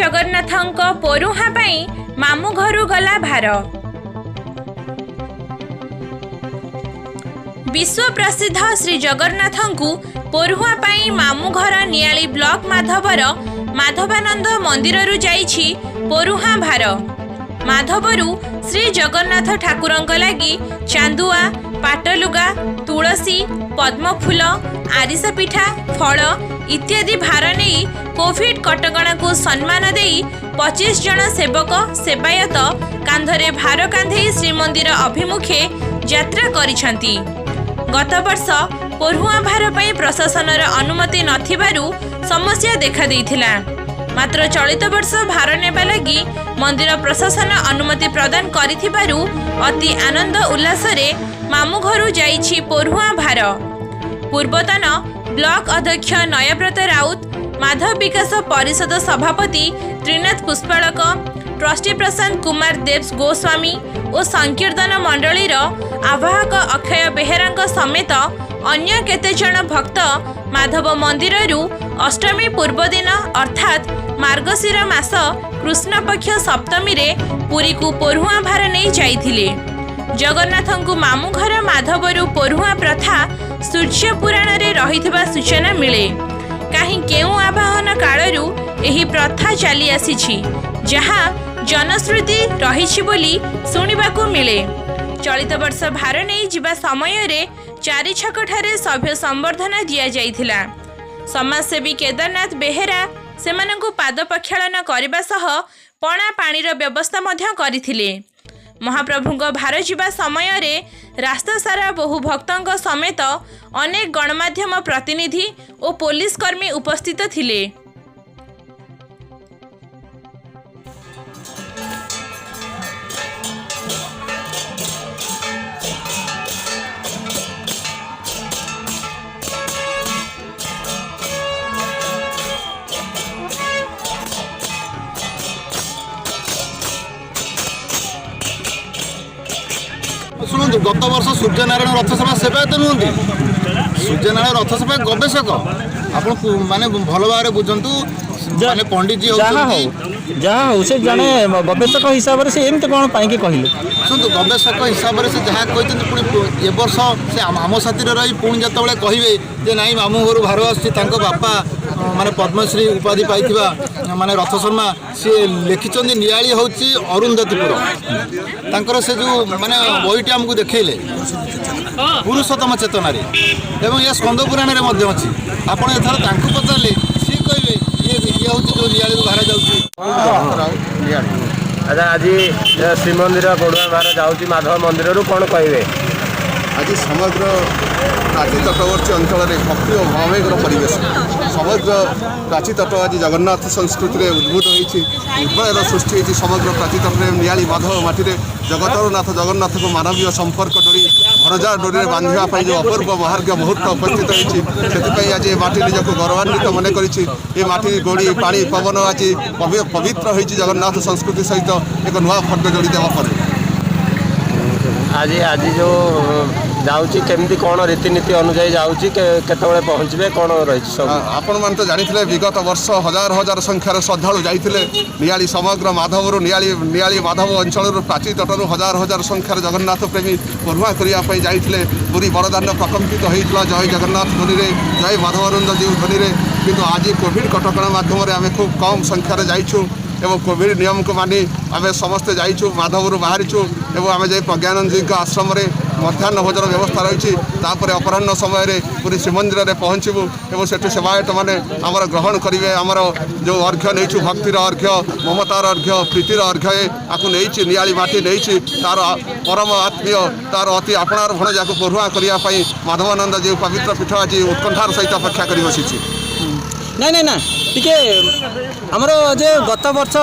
जगन्नाथଙ୍କ ପୋରୁହାଁ ପାଇଁ ମାମୁଁ ଘରୁ ଗଲା ଭାର। विश्व प्रसिद्ध श्री जगन्नाथଙ୍କୁ ପୋରୁହାଁ ପାଇଁ ମାମୁଁ ଘର ନିଆଳି ବ୍ଲକ ମାଧବର ମାଧବାନନ୍ଦ ମନ୍ଦିରରୁ ଯାଇଛି ପୋରୁହାଁ ଭାର। ମାଧବରୁ ଶ୍ରୀ ଜଗନ୍ନାଥ ଠାକୁରଙ୍କ ଲାଗି ଚାନ୍ଦୁଆ, ପାଟଲୁଗା, ତୁଳସୀ, ପଦ୍ମଫୁଲ, ଆରିସା ପିଠା, ଫଳ इत्यादि भार नहीं कोविड कटकणा को सम्मान दे 25 जन सेवक सेवायत कांधरे भार कांधे श्रीमंदिर अभिमुखे यात्रा करिसंती। गत वर्ष पढ़ुआ भार पर प्रशासनर अनुमति नथिबारु समस्या देखा देइथिला। मात्र चलित वर्ष भार नेबा लगी मंदिर प्रशासन अनुमति प्रदान करिथिबारु अति आनंद उल्लास रे मामू घरु जाइछि पढ़ुआ भार। पूर्वतन ब्लॉक अध्यक्ष नयव्रत राउत, माधव विकास परिषद सभापति त्रिनाथ पुष्पालक, ट्रस्टी प्रशांत कुमार देव गोस्वामी और संकीर्तन मंडलीर आवाहक अक्षय बेहेरा समेत अन्य केतेजन भक्त माधव मंदिररू अष्टमी पूर्व दिन अर्थात मार्गशीर मास कृष्ण पक्ष सप्तमी रे पुरी को पढ़ुआ भार नहीं जाइथिले। जगन्नाथଙ୍କୁ मामू घर माधवरू पढ़ुआ प्रथा सूर्य पुराण रे रहिथिबा सूचना मिले। कहीं केउ आवाहन कालरू एही प्रथा चली आसीछि जहाँ जनश्रुति रहिछि बोली सुनिबाकू मिले। चलित वर्ष भार नहीं जिबा समय रे चारि छक ठारे सभ्य संबर्धना दिया जाइथिला। समाजसेवी केदारनाथ बेहेरा सेमानंकु पाद प्रक्षालन करबा सह पणा पानीर व्यवस्था मध्य करिथिले। महाप्रभुଙ୍କ भार जिबा समय रे रास्ता सारा बहु भक्तों समेत अनेक गणमाध्यम प्रतिनिधि और पुलिस कर्मी उपस्थित थिले। शुणु गत वर्ष सूर्यनारायण रथसभा सेवायत नुहति सूर्यनारायण रथसभा गवेषक आप माने भल भाव बुझंतु माने पंडित जी जहाँ हो से जड़े गवेषक हिसाब से एमती कौन पाई कहले शुणु गवेषक हिसाब से जहाँ कहते पुणी ए वर्ष से आम साथी रही पुणी जो कहे जे नाई मामू घर भार आसपा माने पद्मश्री उपाधि पाई माने रथ शर्मा सी लिखिं नियाली हूँ अरुंधतीपुर तांकर से जो माने बहीटी आमको देखले पुरुषोत्तम चेतन एवं यह स्कंद पुराण में अच्छी आपड़ एथर पचारे सी कहे ये हूँ जो नियाली भार जाऊँगी। अच्छा आज श्रीमंदिर पढ़ुआ भार जाऊँगी माधव मंदिर कौन कहे आज समग्र प्राची तटवर्ती अंचल भक्ति और भावमेघर परिवेश समग्र प्राची तट आज जगन्नाथ संस्कृति में उद्भूत होती उद्भयर सृष्टि होती समग्र प्राची तट में नियाली माधव माटी जगतर नाथ जगन्नाथ को मानवीय संपर्क डोरी भरजा डोरी में बांधा जो अपूर्व महार्घ्य मुहूर्त उपस्थित होती आज ये माटी निजक गौरवान्वित मन कर गोड़ी पानी पवन आज पवित्र होती जगन्नाथ संस्कृति सहित एक नुआ फर्द जोड़ी देवा आज आज जो जाऊँगी केमती कौन रीतिनीति अनुजाई जाऊँगी केतबे पहुँचे कौन रही सब आपण मैंने तो जानी विगत वर्ष हजार हजार संख्यार श्रद्धालु जाते नियाली समग्र माधवर नियाली माधव अंचल प्राची तटू हजार हजार संख्यार जगन्नाथ प्रेमी पढ़ुआ करने जाते पूरी बड़दान प्रकम्पित होता जय जगन्नाथ ध्वनि जय माधवानंद जी ध्वनि किंतु आज कोविड कटकणा माध्यम आम खूब कम संख्यार जाइछू एवं कोविड नियम को मानी आम समस्ते जाइछू माधवर बाहरीचु एवं आम जाए प्रज्ञानंद जी आश्रम मध्याह्न भोजन व्यवस्था रही अपराह्न समय पूरी श्रीमंदिर में पहुँचबू एवं से सेवायत मैंने आमर ग्रहण करेंगे आमर जो अर्घ्य नहीं भक्तिर अर्घ्य ममतार अर्घ्य प्रीतिर अर्घ्य आपको नहीं नियाली माटी नहीं तार परम आत्मीय तार अति आपणार भणजा को पढ़ुआ करने माधवानंद जी पवित्र पीठ आज उत्कंठार सहित अपेक्षा कर बसी ना टिके हमरो जे गत वर्ष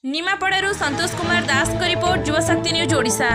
निमापड़ारू संतोष कुमार दास का रिपोर्ट युवाशक्ति न्यूज ओडिशा।